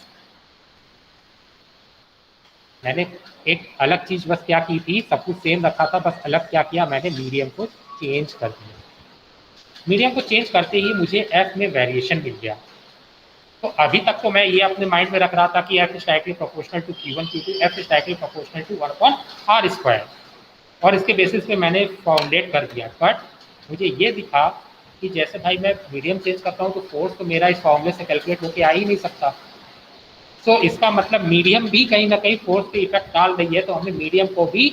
मैंने एक अलग चीज बस क्या की थी, सब कुछ सेम रखा था, बस अलग क्या किया, मैंने मीडियम को चेंज कर दिया। मीडियम को चेंज करते ही मुझे F में वेरिएशन मिल गया। तो अभी तक तो मैं ये अपने माइंड में रख रहा था कि F is directly proportional to Q1 Q2, F is directly proportional to 1/r², और इसके बेसिस पे मैंने फॉर्मुलेट कर दिया। बट मुझे ये दिखा कि जैसे भाई मैं मीडियम चेंज करता हूँ तो फोर्स तो मेरा इस फॉर्मूले से कैलकुलेट होकर आ ही नहीं सकता। तो इसका मतलब मीडियम भी कहीं ना कहीं फोर्स पे इफेक्ट डाल रही है, तो हमें मीडियम को भी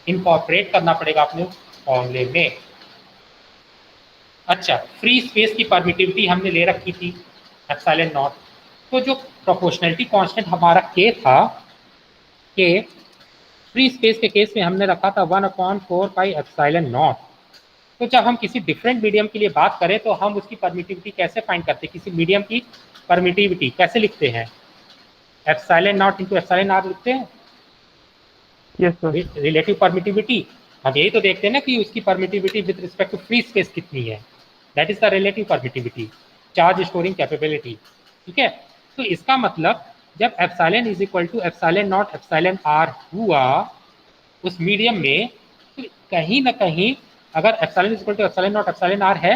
इनकॉर्पोरेट करना पड़ेगा अपने फॉर्मूले में। अच्छा, फ्री स्पेस की परमिटिविटी हमने ले रखी थी एप्सिलॉन नॉट, तो जो प्रोपोर्शनैलिटी कांस्टेंट हमारा K था, K फ्री स्पेस के केस में हमने रखा था 1/4 पाई एप्सिलॉन नॉट। तो जब हम किसी डिफरेंट मीडियम के लिए बात करें तो हम उसकी परमिटिविटी कैसे फाइंड करते हैं, किसी मीडियम की परमिटिविटी कैसे लिखते हैं, epsilon not into epsilon r लिखते हैं, यस सर। Relative permittivity. हम यही तो देखते हैं ना कि उसकी permittivity with respect to free space कितनी है, that is the relative permittivity, charge storing capability. ठीक है, तो इसका मतलब जब epsilon is equal to epsilon not epsilon r हुआ उस मीडियम में, तो कहीं ना कहीं अगर epsilon is equal to epsilon not epsilon r है,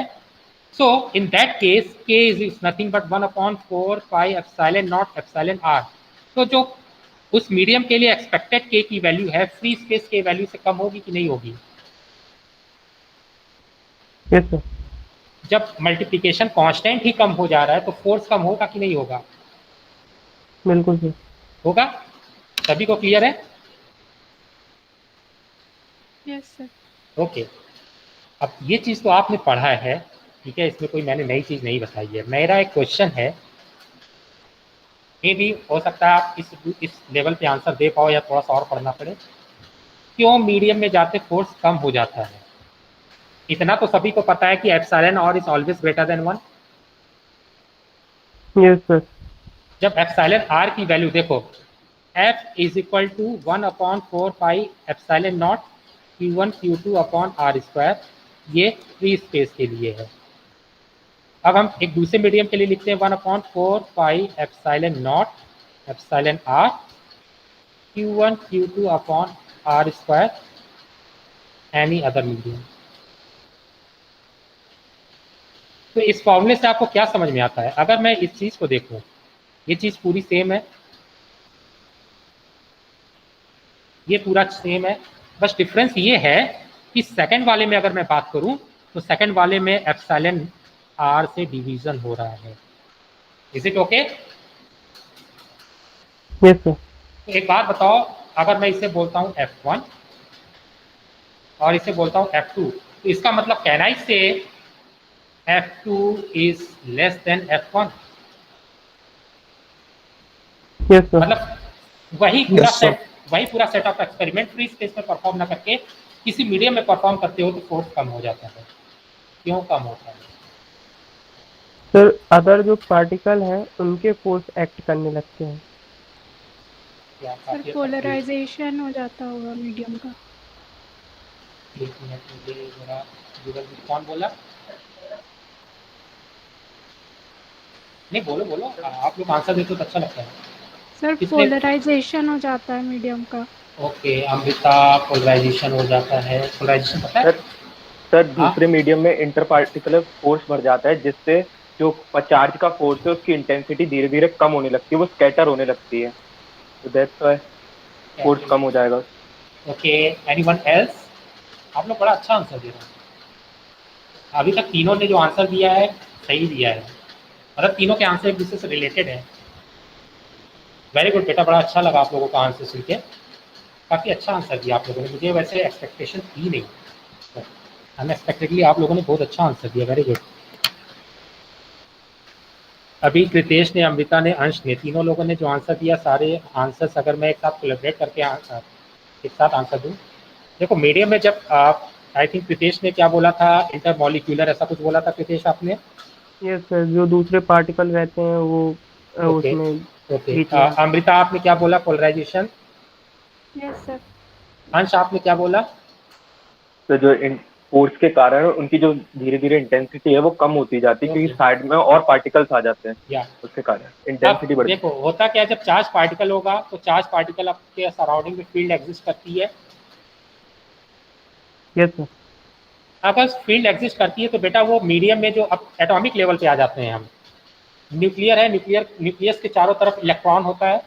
so in that case K is nothing but 1/4 pi epsilon naught epsilon r। तो जो उस मीडियम के लिए एक्सपेक्टेड K की वैल्यू है फ्री स्पेस के वैल्यू से कम होगी कि नहीं होगी? Yes sir. जब मल्टीप्लिकेशन कांस्टेंट ही कम हो जा रहा है तो फोर्स कम होगा कि नहीं होगा? बिल्कुल सर। होगा। सभी को क्लियर है? Yes, sir. ओके, अब ये चीज तो आपने पढ़ा है, ठीक है, इसमें कोई मैंने नई चीज़ नहीं बताई है। मेरा एक क्वेश्चन है, मे भी हो सकता है आप इस लेवल पे आंसर दे पाओ या थोड़ा सा और पढ़ना पड़े। क्यों मीडियम में जाते फोर्स कम हो जाता है? इतना तो सभी को पता है कि epsilon r is always greater than 1। Yes sir. जब एप्सिलॉन आर की वैल्यू देखो, F is equal to 1/4 pi epsilon not Q1 Q2 upon are square, ये फ्री स्पेस के लिए है। अब हम एक दूसरे मीडियम के लिए लिखते हैं 1/4 pi epsilon not epsilon r Q1 Q2 upon are square any other medium. तो इस फॉर्मूले से आपको क्या समझ में आता है? अगर मैं इस चीज को देखूं, ये चीज पूरी सेम है, ये पूरा सेम है, बस डिफरेंस ये है कि सेकंड वाले में अगर मैं बात करूं तो सेकंड वाले में एप्सिलॉन आर से डिवीजन हो रहा है। Is it okay? Yes sir. तो एक बात बताओ, अगर मैं इसे बोलता हूं F1 और इसे बोलता हूं F2, तो इसका मतलब कैन आई से F2 is less than F1? Yes sir. मतलब वही पूरा set of experiment free space में परफॉर्म ना करके किसी मीडियम में परफॉर्म करते हो तो फोर्स कम हो जाता है। क्यों कम होता है? सर अदर जो पार्टिकल हैं उनके फोर्स एक्ट करने लगते हैं। क्या सर काफी पोलराइजेशन हो जाता होगा मीडियम का। एक मिनट, मुझे जरा गूगल में कौन बोला? नहीं, बोलो बोलो, आप लोग आंसर देते हो तो अच्छा लगता है। सर किसने? पोलराइजेशन हो जाता है मीडियम का। ओके अमृता, पोलराइजेशन हो जाता है। पोलराइजेशन पता है? सर सर हाँ, दूसरे मीडियम में इंटर पार्टिकुलर फोर्स बढ़ जाता है, जिससे जो चार्ज का फोर्स है उसकी इंटेंसिटी धीरे धीरे कम होने लगती है, वो स्कैटर होने लगती है, तो दैट्स व्हाई फोर्स कम हो जाएगा। Okay, anyone else? आप लोग बड़ा अच्छा आंसर दे रहे हैं। अभी तक तीनों ने जो आंसर दिया है सही दिया है, मतलब तीनों के आंसर एक दूसरे से रिलेटेड है। वेरी गुड बेटा, बड़ा अच्छा लगा आप लोगों का आंसर सुन के। काफ़ी अच्छा आंसर दिया आप लोगों ने, मुझे वैसे एक्सपेक्टेशन थी नहीं, अनएक्सपेक्टेडली आप लोगों ने बहुत अच्छा आंसर दिया। Very good. अभी कृतेश ने, अमृता ने, अंश ने, तीनों लोगों ने जो आंसर दिया, सारे आंसर्स अगर मैं एक साथ कोलैबोरेट करके एक साथ आंसर दूं, देखो मीडियम में जब आप, आई थिंक कृतेश ने क्या बोला था, इंटरमॉलिक्यूलर ऐसा कुछ बोला था कृतेश आपने? यस सर, जो दूसरे पार्टिकल रहते हैं वो ओके उसमें ओके। बीच में आते अमृता आपने क्या बोला? पोलराइजेशन। Yes sir. अंश आपने क्या बोला? तो जो फोर्स के कारण उनकी जो धीरे धीरे इंटेंसिटी है वो कम होती जाती है, क्योंकि ओके साइड में और पार्टिकल्स आ जाते हैं, या उसके कारण अब इंटेंसिटी बढ़ती देखो होता क्या है, जब चार्ज पार्टिकल होगा तो चार्ज पार्टिकल आपके सराउंडिंग में फील्ड एग्जिस्ट करती है। हैं। Yes sir. अगर फील्ड एग्जिस्ट करती है तो बेटा वो मीडियम में जो अब एटॉमिक लेवल पे आ जाते हैं हम, न्यूक्लियर है, न्यूक्लियस के चारों तरफ इलेक्ट्रॉन होता है।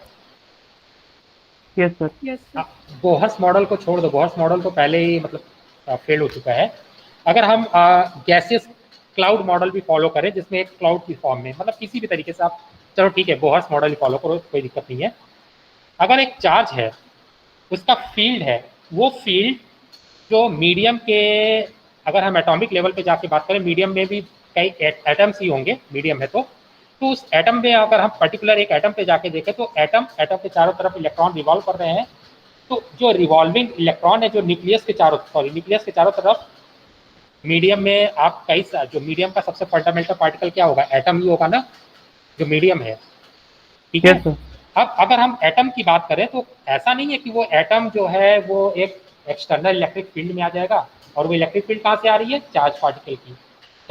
Yes sir. Yes sir. Bohr's model को छोड़ दो, बोहर्स मॉडल तो पहले ही मतलब फेल हो चुका है। अगर हम गैसेस क्लाउड मॉडल भी फॉलो करें, जिसमें एक क्लाउड की फॉर्म में, मतलब किसी भी तरीके से आप, चलो ठीक है बोहर्स मॉडल ही फॉलो करो, कोई दिक्कत नहीं है। अगर एक चार्ज है, उसका फील्ड है, वो फील्ड जो मीडियम के, अगर हम एटॉमिक लेवल पे जाके बात करें, मीडियम में भी कई एटम्स ही होंगे मीडियम है, तो उस एटम में अगर हम पर्टिकुलर एक एटम पे जाके देखें तो एटम के चारों तरफ इलेक्ट्रॉन रिवॉल्व कर रहे हैं। तो जो रिवॉल्विंग इलेक्ट्रॉन है जो न्यूक्लियस के चारों तरफ, मीडियम में आप कई जो मीडियम का सबसे फंडामेंटल पार्टिकल क्या होगा? एटम ही होगा ना, जो मीडियम है। ठीक है। Yes sir. अब अगर हम एटम की बात करें तो ऐसा नहीं है कि वो एटम जो है वो एक एक्सटर्नल इलेक्ट्रिक फील्ड में आ जाएगा, और वो इलेक्ट्रिक फील्ड कहाँ से आ रही है? चार्ज पार्टिकल की।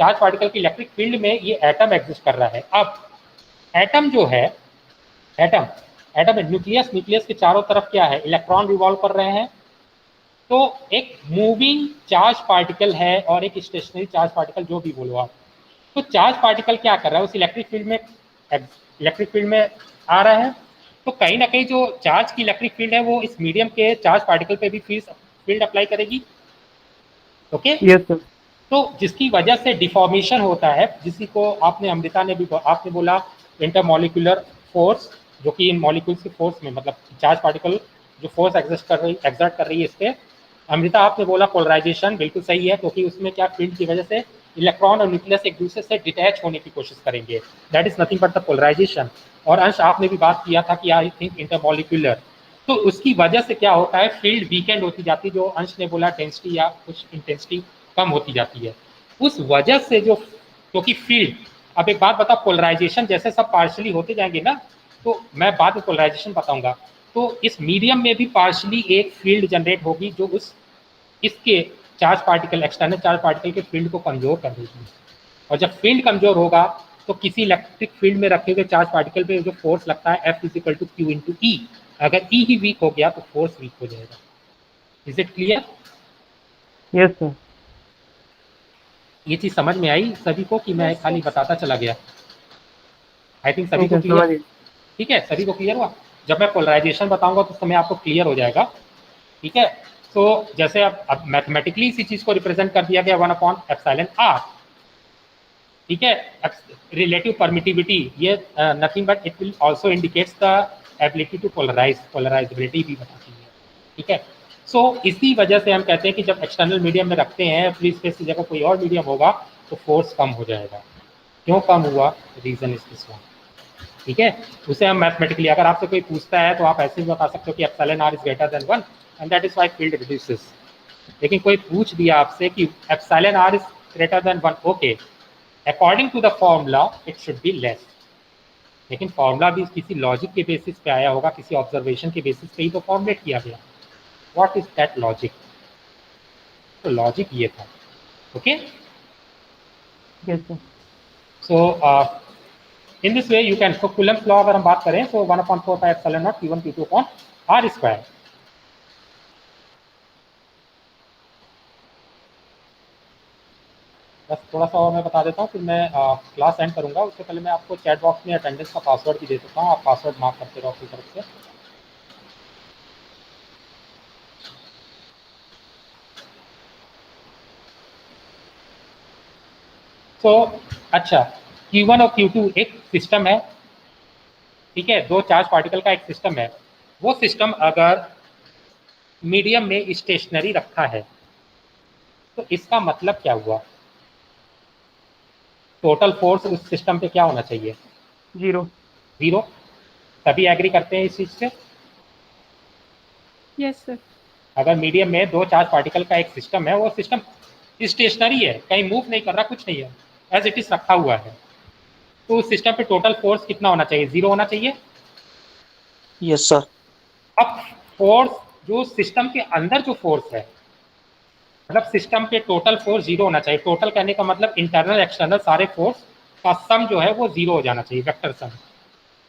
चार्ज पार्टिकल की इलेक्ट्रिक फील्ड में ये एटम एग्जिस्ट कर रहा है। अब एटम जो है, एटम एटम न्यूक्लियस के चारों तरफ क्या है? इलेक्ट्रॉन रिवॉल्व कर रहे हैं। तो एक मूविंग चार्ज पार्टिकल है और एक स्टेशनरी चार्ज पार्टिकल, जो भी बोलो आप। तो चार्ज पार्टिकल क्या कर रहा है? उस इलेक्ट्रिक फील्ड में आ रहा है। तो कहीं ना कहीं जो चार्ज की इलेक्ट्रिक फील्ड है वो इस मीडियम के चार्ज पार्टिकल पे भी फील्ड अप्लाई करेगी। ओके। Yes sir. तो जिसकी वजह से डिफॉर्मेशन होता है, जिसी को आपने, अमृता ने भी आपने बोला इंटरमॉलिक्यूलर फोर्स, जो कि इन मॉलिक्यूल्स के फोर्स में, मतलब चार्ज पार्टिकल जो फोर्स एग्जर्ट कर रही है इस पर। अमृता आपने बोला पोलराइजेशन, बिल्कुल सही है, क्योंकि उसमें क्या फील्ड की वजह से इलेक्ट्रॉन और न्यूक्लियस एक दूसरे से डिटैच होने की कोशिश करेंगे, that is nothing but the polarisation. और अंश आपने भी बात किया था कि आई थिंक इंटरमोलिकुलर, तो उसकी वजह से क्या होता है, फील्ड वीकेंड होती जाती है, जो अंश ने बोला डेंसिटी या कुछ इंटेंसिटी कम होती जाती है उस वजह से, जो क्योंकि फील्ड, अब एक बात बताओ, पोलराइजेशन जैसे सब पार्शली होते जाएंगे ना, तो मैं बाद में पोलराइजेशन बताऊंगा, तो इस मीडियम में भी पार्शली एक फील्ड जनरेट होगी जो उस इसके charge particle, external charge particle के फील्ड को कमजोर कर देगी। और जब फील्ड कमजोर होगा तो किसी इलेक्ट्रिक फील्ड में रखे हुए चार्ज पार्टिकल पे जो फोर्स लगता है F is equal to Q into E, अगर ई ही वीक हो गया तो फोर्स वीक हो जाएगा। Is it clear? Yes sir. ये चीज समझ में आई सभी को कि मैं Yes, खाली sir. बताता चला गया? आई थिंक सभी को समझ क्लियर, गए। ठीक है, सभी को क्लियर हुआ। जब मैं पोलराइजेशन बताऊंगा तो समय आपको क्लियर हो जाएगा, ठीक है। तो जैसे अब मैथमेटिकली इसी चीज को रिप्रेजेंट कर दिया गया 1/εr, ठीक है। रिलेटिव परमिटिविटी, ये nothing but it will also indicates the ability to polarise, polarisability भी बताती है, ठीक है। सो इसी वजह से हम कहते हैं कि जब एक्सटर्नल मीडियम में रखते हैं, फ्री स्पेस की जगह कोई और मीडियम होगा तो फोर्स कम हो जाएगा। क्यों कम हुआ? रीजन इज दिस वन, ठीक है। उसे हम मैथमेटिकली, अगर आपसे कोई पूछता है तो आप ऐसे भी बता सकते हो कि epsilon r is greater than 1 and that is why field reduces. लेकिन कोई पूछ दिया आपसे कि epsilon r is greater than 1, okay, according to the formula it should be less, लेकिन फॉर्मूला भी किसी लॉजिक के बेसिस पे आया होगा, किसी ऑब्जर्वेशन के बेसिस पे ही तो फॉर्मुलेट किया गया। What is that logic? तो लॉजिक ये था, okay. Yes sir. So in this way you can, तो कूलम्ब्स लॉ अगर हम बात करें तो 1/4 pi epsilon not Q1 Q2 upon R square. बस थोड़ा सा और मैं बता देता हूँ, फिर मैं क्लास एंड करूँगा। उससे पहले मैं आपको चैट बॉक्स में अटेंडेंस का पासवर्ड भी दे देता हूँ, आप पासवर्ड मार्क करते रहो अपनी तरफ से। तो अच्छा, Q1 और Q2 एक सिस्टम है, ठीक है, दो चार्ज पार्टिकल का एक सिस्टम है। वो सिस्टम अगर मीडियम में स्टेशनरी रखा है तो इसका मतलब क्या हुआ? टोटल फोर्स उस सिस्टम पे क्या होना चाहिए? 0। 0। सभी एग्री करते हैं इस चीज से? Yes, sir. अगर मीडियम में दो चार्ज पार्टिकल का एक सिस्टम है, वो सिस्टम स्टेशनरी है, कहीं मूव नहीं कर रहा, कुछ नहीं है, एज इट इज रखा हुआ है, तो उस सिस्टम पे टोटल फोर्स कितना होना चाहिए? 0 होना चाहिए। Yes sir. अब फोर्स, जो सिस्टम के अंदर जो फोर्स है, मतलब सिस्टम पे टोटल फोर्स 0 होना चाहिए। टोटल कहने का मतलब इंटरनल एक्सटर्नल सारे फोर्स का सम जो है वो 0 हो जाना चाहिए, वेक्टर सम।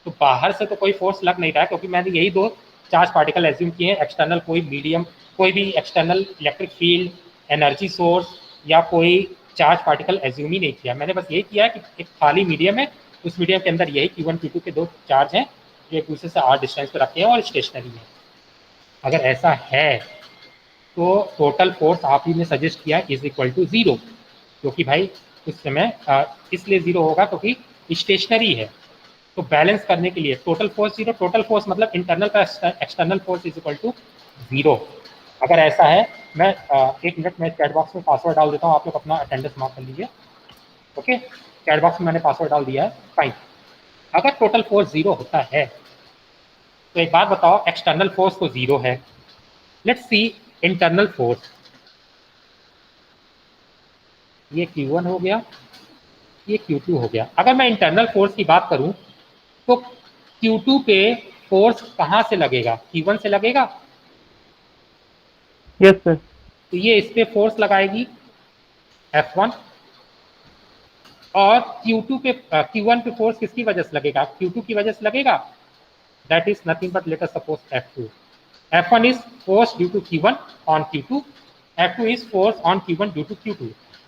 तो बाहर से तो कोई फोर्स लग नहीं रहा है, क्योंकि मैंने यही दो चार्ज पार्टिकल एज्यूम किए हैं, एक्सटर्नल कोई मीडियम, कोई भी external electric field, energy source या कोई चार्ज पार्टिकल एज्यूम ही नहीं किया। मैंने बस यही किया कि एक खाली मीडियम है, उस मीडियम के अंदर यही Q1 Q2 के दो चार्ज हैं जो एक दूसरे से r डिस्टेंस पे रखे हैं और स्टेशनरी है। अगर ऐसा है तो टोटल फोर्स आप ही ने सजेस्ट किया इज इक्वल टू 0, क्योंकि भाई उस समय इसलिए 0 होगा क्योंकि स्टेशनरी है। तो बैलेंस करने के लिए टोटल फोर्स 0, टोटल फोर्स मतलब इंटरनल का external force is equal to 0। अगर ऐसा है, मैं 1 मिनट में चैट बॉक्स में पासवर्ड डाल देता हूँ, आप लोग अपना अटेंडेंस मार्क कर लीजिए, ओके। चैट बॉक्स में मैंने पासवर्ड डाल दिया है, फाइन। अगर टोटल फोर्स 0 होता है तो एक बात बताओ, एक्सटर्नल फोर्स तो 0 है, लेट्स सी इंटरनल फोर्स। ये Q1 हो गया, ये Q2 हो गया। अगर मैं इंटरनल फोर्स की बात करूं तो Q2 पे फोर्स कहां से लगेगा? Q1 से लगेगा। Yes sir. तो ये इस पे फोर्स लगाएगी F1, और Q2 पे Q1 पे फोर्स किसकी वजह से लगेगा? Q2 की वजह से लगेगा। That is nothing but let us suppose F2। F1 is force due to Q1 on Q2, F2 is force on Q1 due to Q2।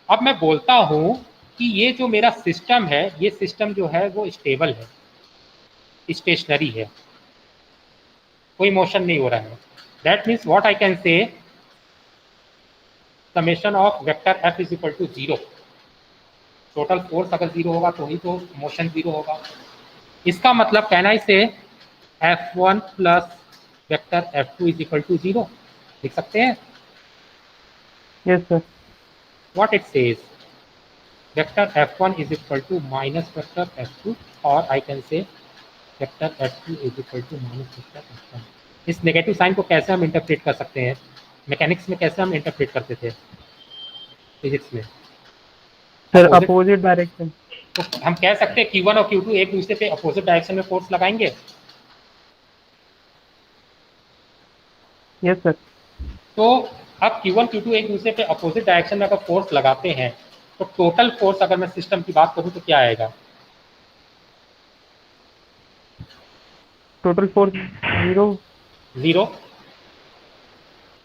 अब मैं बोलता हूं कि ये जो मेरा सिस्टम है, ये सिस्टम जो है वो स्टेबल है, स्टेशनरी है, कोई मोशन नहीं हो रहा है। That means what I can say, summation of vector F is equal to 0। Total force अगर 0 होगा तो ही तो मोशन 0 होगा। इसका मतलब कहना इसे F1 plus vector F2 is equal to 0 लिख सकते हैं। Yes sir. What it says, vector F1 is equal to minus vector F2 or I can say vector F2 is equal to minus vector F1. इस negative sign को कैसे हम interpret कर सकते हैं? मैकेनिक्स में कैसे हम इंटरप्रेट करते थे फिजिक्स में? Sir opposite direction. तो हम कह सकते हैं Q1 और Q2 एक दूसरे पे अपोजिट डायरेक्शन में फोर्स लगाएंगे। Yes sir. तो अब Q1 Q2 एक दूसरे पे अपोजिट डायरेक्शन में अगर फोर्स लगाते हैं तो टोटल फोर्स अगर मैं सिस्टम की बात करूं तो क्या आएगा? Total force zero.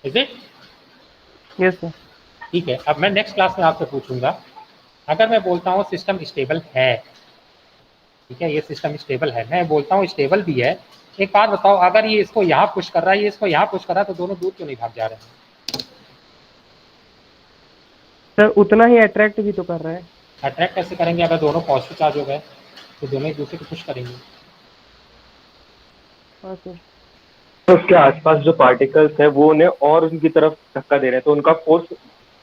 Is it? Yes sir. ठीक है, अब मैं नेक्स्ट क्लास में आपसे पूछूंगा, अगर मैं बोलता हूँ सिस्टम स्टेबल है, ठीक है, ये सिस्टम स्टेबल है, मैं बोलता हूँ स्टेबल भी है, एक बात बताओ, अगर ये इसको यहाँ पुश कर रहा है, ये इसको यहाँ पुश कर रहा है, तो दोनों दूर क्यों नहीं भाग जा रहे हैं? सर उतना ही अट्रैक्ट भी तो कर रहा है। अट्रैक्ट कैसे करेंगे? अगर दोनों पॉजिटिव चार्ज हो गए तो दोनों एक दूसरे को पुश करेंगे। हाँ सर। तो उसके आसपास जो पार्टिकल्स है वो उन्हें और उनकी तरफ धक्का दे रहे हैं, तो उनका फोर्स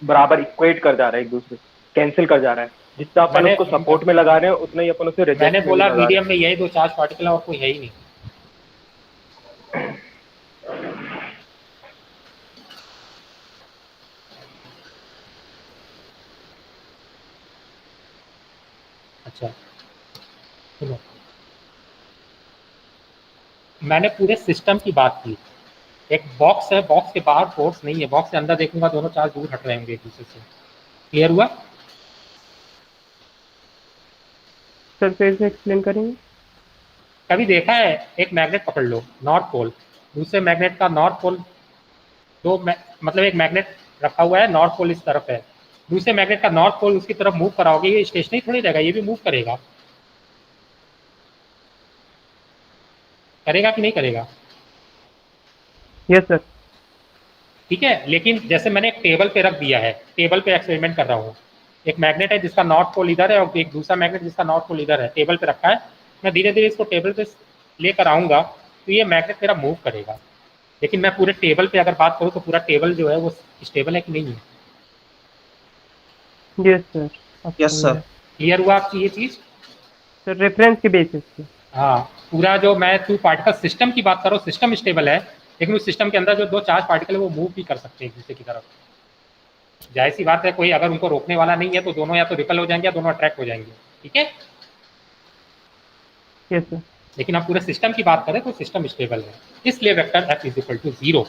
बराबर इक्वेट कर जा रहा है, एक दूसरे कैंसिल कर जा रहा है। जितना अपन उसको सपोर्ट में लगा रहे हैं उतना ही अपन उसे रिजेक्ट मैंने में बोला लगा रहे हैं। मीडियम में यही दो चार्ज पार्टिकल है और कोई है ही नहीं। अच्छा सुनो, मैंने पूरे सिस्टम की बात की। एक बॉक्स है, बॉक्स के बाहर फोर्स नहीं है, बॉक्स के अंदर देखूंगा दोनों चार्ज दूर हट रहे होंगे एक दूसरे से। क्लियर हुआ? सर फिर से एक्सप्लेन करेंगे? कभी देखा है, एक मैग्नेट पकड़ लो, नॉर्थ पोल, दूसरे मैग्नेट का नॉर्थ पोल, मतलब एक मैग्नेट रखा हुआ है, नॉर्थ पोल इस तरफ है, दूसरे मैग्नेट का नॉर्थ पोल उसकी तरफ मूव कराओगे, ये स्टेशनरी थोड़ी रहेगा, ये भी मूव करेगा। करेगा कि नहीं करेगा? Yes sir. ठीक है, लेकिन जैसे मैंने एक टेबल पे रख दिया है, टेबल पे एक्सपेरिमेंट कर रहा हूँ, एक मैग्नेट है जिसका नॉर्थ पोल इधर है और एक दूसरा मैग्नेट जिसका नॉर्थ पोल इधर है, टेबल पे रखा है, मैं धीरे धीरे इसको टेबल पे लेकर आऊंगा तो ये मैग्नेट मेरा मूव करेगा। लेकिन मैं पूरे टेबल पे अगर बात करूँ तो पूरा टेबल जो है वो स्टेबल है कि नहीं है? Yes sir. Yes sir. Clear हुआ आपकी ये चीज? सर रेफरेंस के बेसिस पे। हाँ, पूरा जो मैं टू पार्टिकल सिस्टम की बात करूँ, सिस्टम स्टेबल है, लेकिन उस सिस्टम के अंदर जो दो चार्ज पार्टिकल है वो मूव भी कर सकते हैं एक दूसरे की तरफ। जाहिर सी बात है, कोई अगर उनको रोकने वाला नहीं है तो दोनों या तो रिपल हो जाएंगे या दोनों अट्रैक्ट हो जाएंगे। ठीक है, यस सर। लेकिन आप पूरे सिस्टम की बात करें तो सिस्टम स्टेबल है, इसलिए vector F is equal to 0।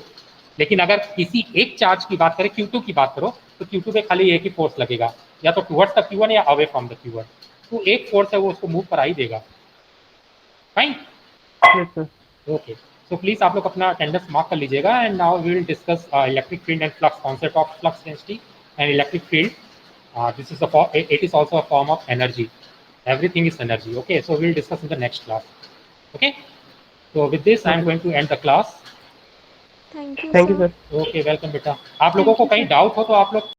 लेकिन अगर किसी एक चार्ज की बात करें, Q2 की बात करो, तो Q2 पे खाली एक ही फोर्स लगेगा, या तो टुवर्ड्स द Q1 या अवे फ्रॉम द Q1, तो एक फोर्स है वो उसको मूव करा ही देगा। Fine? Yes sir. Okay, so please आप लोग अपना अटेंडेंस मार्क कर लीजिएगा। And now we will discuss electric field and flux, concept of flux density and electric field. This is it is also a form of energy. Everything is energy. Okay, so we'll discuss in the next class. Okay, so with this I am going to end the class. Thank you thank you sir. Sir. Okay, welcome बेटा। आप लोगों को कहीं doubt हो तो आप लोग